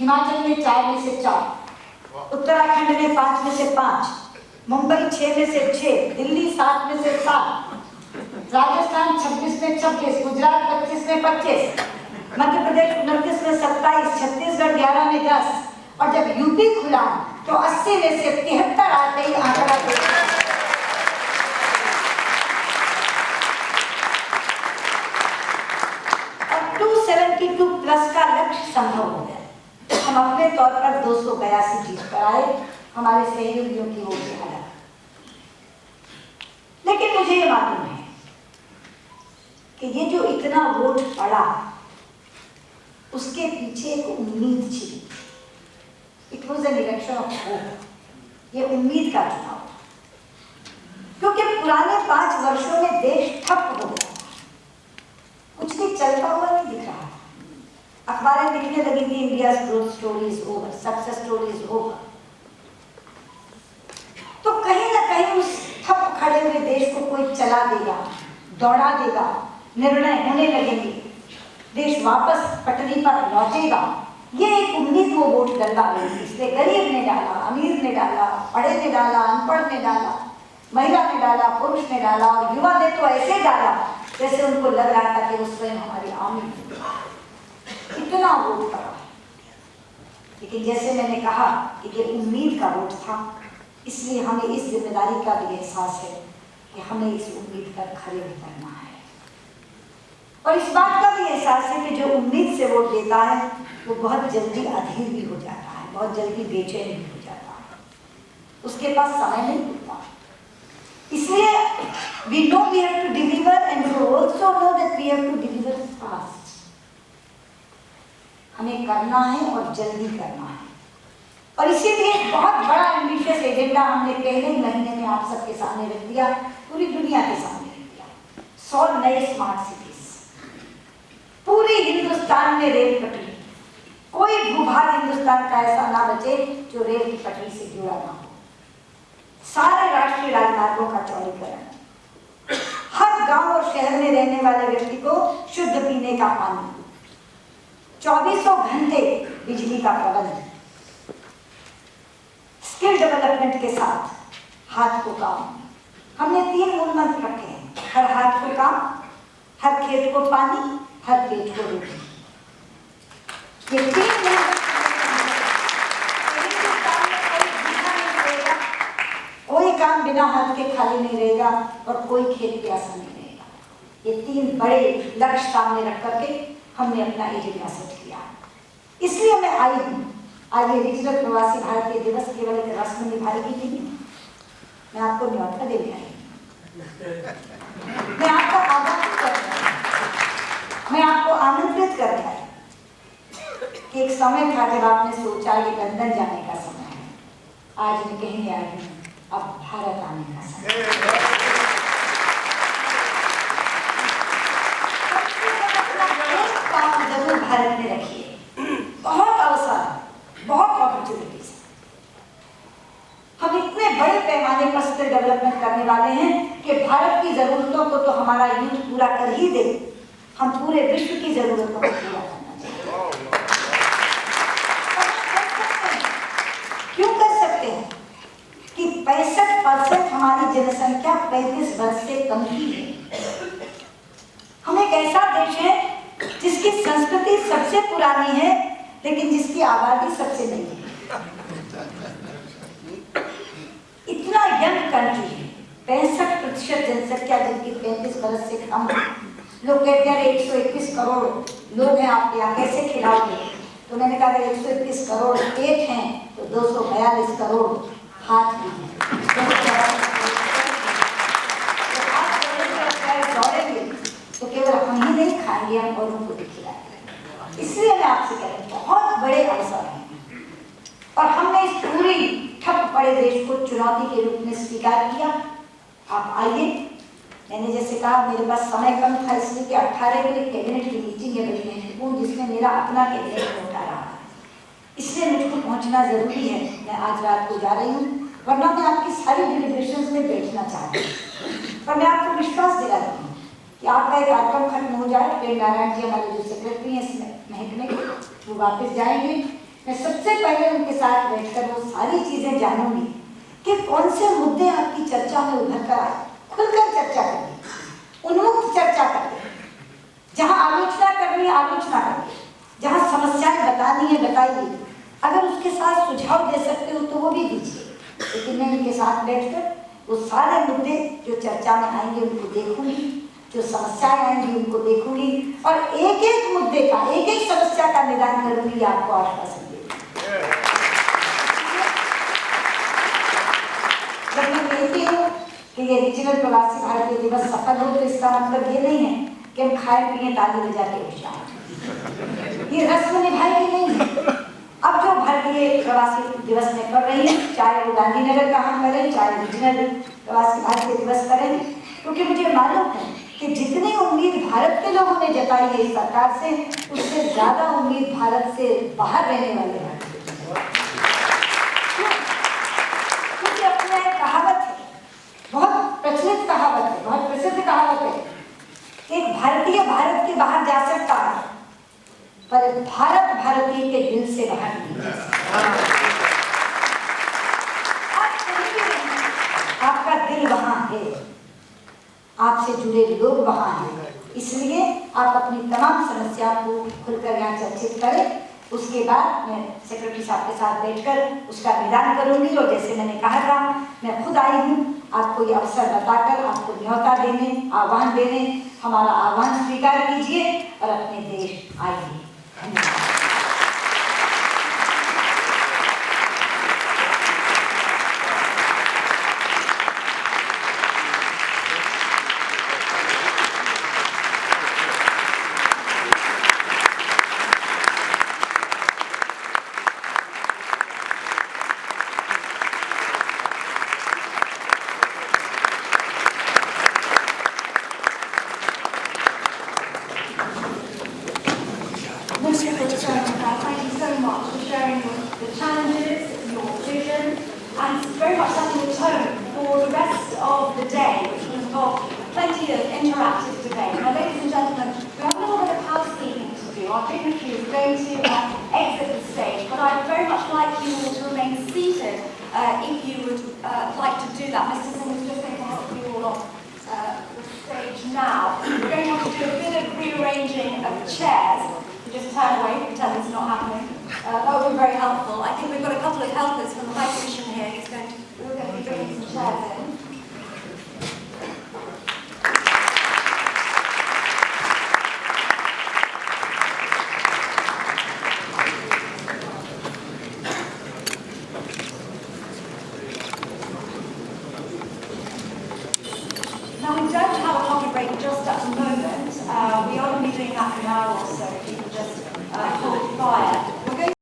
हिमाचल में 4 में से 4, उत्तराखंड में 5 में से 5, मुंबई 6 में से 6, दिल्ली 7 में से 7, राजस्थान 26 में 26, गुजरात 25 में 25, मध्य प्रदेश 29 में 27, छत्तीसगढ़ 11 में 10, और जब यूपी खुला तो 80 में से 73 आते ही आंकड़ा और 272 प्लस का लक्ष्य संभव हो गया। हम अपने तौर पर 282 जीत पर आए, हमारे सहयोगियों की ओर से अलग। लेकिन मुझे ये मालूम है कि ये जो इतना वोट पड़ा उसके पीछे एक उम्मीद थी। It was an election of hope. ये उम्मीद का चुनाव था, क्योंकि पुराने 5 वर्षों में देश ठप हो गया, कुछ भी चलता हुआ नहीं दिख रहा। अखबारें लिखने लगी थी India growth story is over, success story is over. तो कहीं ना कहीं उस ठप खड़े हुए देश को कोई चला देगा, दौड़ा देगा, निर्णय होने लगेंगे, देश वापस पटरी पर लौटेगा। ये एक उम्मीद वो वोट डलवा रही थी। इसलिए गरीब ने डाला, अमीर ने डाला, पढ़े ने डाला, अनपढ़ ने डाला, महिला ने डाला, पुरुष ने डाला, और युवा ने तो ऐसे डाला जैसे उनको लग रहा था कि वो स्वयं हमारी आमी। इतना वोट पड़ा। लेकिन जैसे मैंने कहा कि ये उम्मीद का वोट था, इसलिए हमें इस जिम्मेदारी का भी एहसास है कि हमें इस उम्मीद पर खरे उतरना है। और इस बात का भी एहसास है कि जो उम्मीद से वोट देता है वो बहुत जल्दी अधीर भी हो जाता है, बहुत जल्दी बेचैन भी हो जाता है, उसके पास समय नहीं मिलता। इसलिए we know we have to deliver and we also know that we have to deliver fast. हमें करना है और जल्दी करना है। और इसीलिए एक बहुत बड़ा एम्बिशियस एजेंडा हमने पहले ही महीने में आप सबके सामने रख दिया, पूरी दुनिया के सामने रख दिया। 100 नए स्मार्ट सिटीज, पूरी हिंदुस्तान में रेल पटरी, कोई भूभाग हिंदुस्तान का ऐसा ना बचे जो रेल की पटरी से जुड़ा ना हो। सारे राष्ट्रीय राजमार्गों का चौड़ीकरण, हर गांव और शहर में रहने वाले व्यक्ति को शुद्ध पीने का पानी, 24 घंटे बिजली का प्रबंध, स्किल डेवलपमेंट के साथ हाथ को काम। हमने 3 मूल मंत्र रखे हैं: हर हाथ को काम, हर खेत को पानी, हर पेट को रोटी। ये 3 कोई काम बिना हाथ के खाली नहीं रहेगा और कोई खेत प्यासा नहीं रहेगा। ये 3 बड़े लक्ष्य सामने रख करके हमने अपना एजेंडा सेट किया। इसलिए मैं आई हूँ। आज ये डिजिटल प्रवासी भारतीय दिवस केवल एक रस्म निभाएगी नहीं, मैं आपको न्योता देने आई हूँ, मैं आपका आह्वान कर रही हूँ, मैं आपको आमंत्रित कर रही हूँ कि एक समय था जब आपने सोचा ये लंदन जाने का समय है, आज मैं कहने आई हूँ अब भारत आने का समय है। जरूर भारत में रखिए, बहुत अवसर, बहुत अपॉर्चुनिटीज। हम इतने बड़े पैमाने पर स्किल डेवलपमेंट करने वाले हैं कि भारत की जरूरतों को तो हमारा यूथ पूरा कर ही दे, हम पूरे विश्व की जरूरतों को पूरा करना चाहिए। क्यों कर सकते हैं कि 65% हमारी जनसंख्या 35 वर्ष से कम की है। हम एक ऐसा देश है जिसकी संस्कृति सबसे पुरानी है लेकिन जिसकी आबादी सबसे नई है। इतना यंग कंट्री है, 65% जनसंख्या जिनकी 35 वर्ष से कम है। लोग कहते हैं 121 करोड़ लोग हैं आपके यहाँ, कैसे खिलाओगे? तो मैंने कहा 121 करोड़ पेट हैं तो 242 करोड़ हाथ भी हैं। दौड़ेंगे तो केवल हम ही नहीं खाएंगे, हम औरों को भी खिलाएंगे। इसलिए मैं आपसे कह रही हूँ बहुत बड़े अवसर हैं और हमने इस पूरी ठप पड़े देश को चुनौती के रूप में स्वीकार किया। आप आइए। मैंने जैसे कहा मेरे पास समय कम था, इसलिए कि 18 को एक कैबिनेट की मीटिंग है बड़ी महत्वपूर्ण, जिसमें मेरा अपना कैबिनेट होता रहा है, इसलिए मुझको पहुंचना जरूरी है। मैं आज रात को जा रही हूँ, वरना मैं आपकी सारी डिलिब्रेशंस में बैठना चाहती हूँ। पर मैं आपको विश्वास दिला रही हूँ कि आपका एक कार्यक्रम खत्म हो जाए, फिर नारायण जी हमारे जो सेक्रेटरी हैं इसमें महकमे, वो वापस जाएंगे। मैं सबसे पहले उनके साथ बैठकर वो सारी चीजें जानूंगी कि कौन से मुद्दे आपकी चर्चा में उभर कर आए। खुलकर चर्चा करिए, उन्मुक्त चर्चा करिए, जहां आलोचना करनी है आलोचना करिए, जहां समस्याएं बतानी है बताइए, अगर उसके साथ सुझाव दे सकते हो तो वो भी दीजिए। लेकिन मैं उनके साथ बैठकर वो सारे मुद्दे जो चर्चा में आएंगे उनको देखूंगी, जो समस्याएं आएंगी उनको देखूंगी और एक एक मुद्दे का, एक एक समस्या का निदान करूंगी, आपको आश्वासन दूंगी। जब मैं कहती हूँ कि ये रीजनल प्रवासी भारतीय दिवस सफल हो तो इसका मतलब ये नहीं है कि हम खाए पिए ताली बजा के उठ जाए, ये रस्म निभाई नहीं है। अब जो भारतीय प्रवासी दिवस में कर रही है, चाहे वो गांधीनगर का हम करें, चाहे रीजनल प्रवासी भारतीय दिवस करें, क्योंकि मुझे मालूम है कि जितनी उम्मीद भारत के लोगों ने जताई है इस सरकार से, उससे ज्यादा उम्मीद भारत से बाहर रहने वाले हैं। क्योंकि अपना एक कहावत है, बहुत प्रचलित कहावत है, बहुत प्रसिद्ध कहावत है, एक भारतीय भारत के बाहर जा सकता है पर भारत भारतीय के दिल से बाहर नहीं जा सकता। आपका दिल वहां है, आपसे जुड़े लोग वहां हैं, इसलिए आप अपनी तमाम समस्या को खुलकर यहाँ चर्चित करें। उसके बाद मैं सेक्रेटरी साहब के साथ बैठकर उसका निदान करूंगी और जैसे मैंने कहा था, मैं खुद आई हूँ आपको ये अवसर बताकर, आपको न्योता देने, आह्वान देने। हमारा आह्वान स्वीकार कीजिए और अपने देश आइए। धन्यवाद। Thank you so much for sharing the challenges, your vision, and very much setting the tone for the rest of the day, which will involve plenty of interactive debate. Now, ladies and gentlemen, we have a little bit of housekeeping to do. Our dignitary is going to exit the stage, but I'd very much like you all to remain seated if you would like to do that. Mr. Singh is just going to help you all off the stage now. We're going to have to do a bit of rearranging of chairs. Just turn away, pretend it's not happening. That would be very helpful. I think we've got a couple of helpers from the High Commission here. We're going to be bringing some chairs in. Now we don't have a coffee break just at the moment.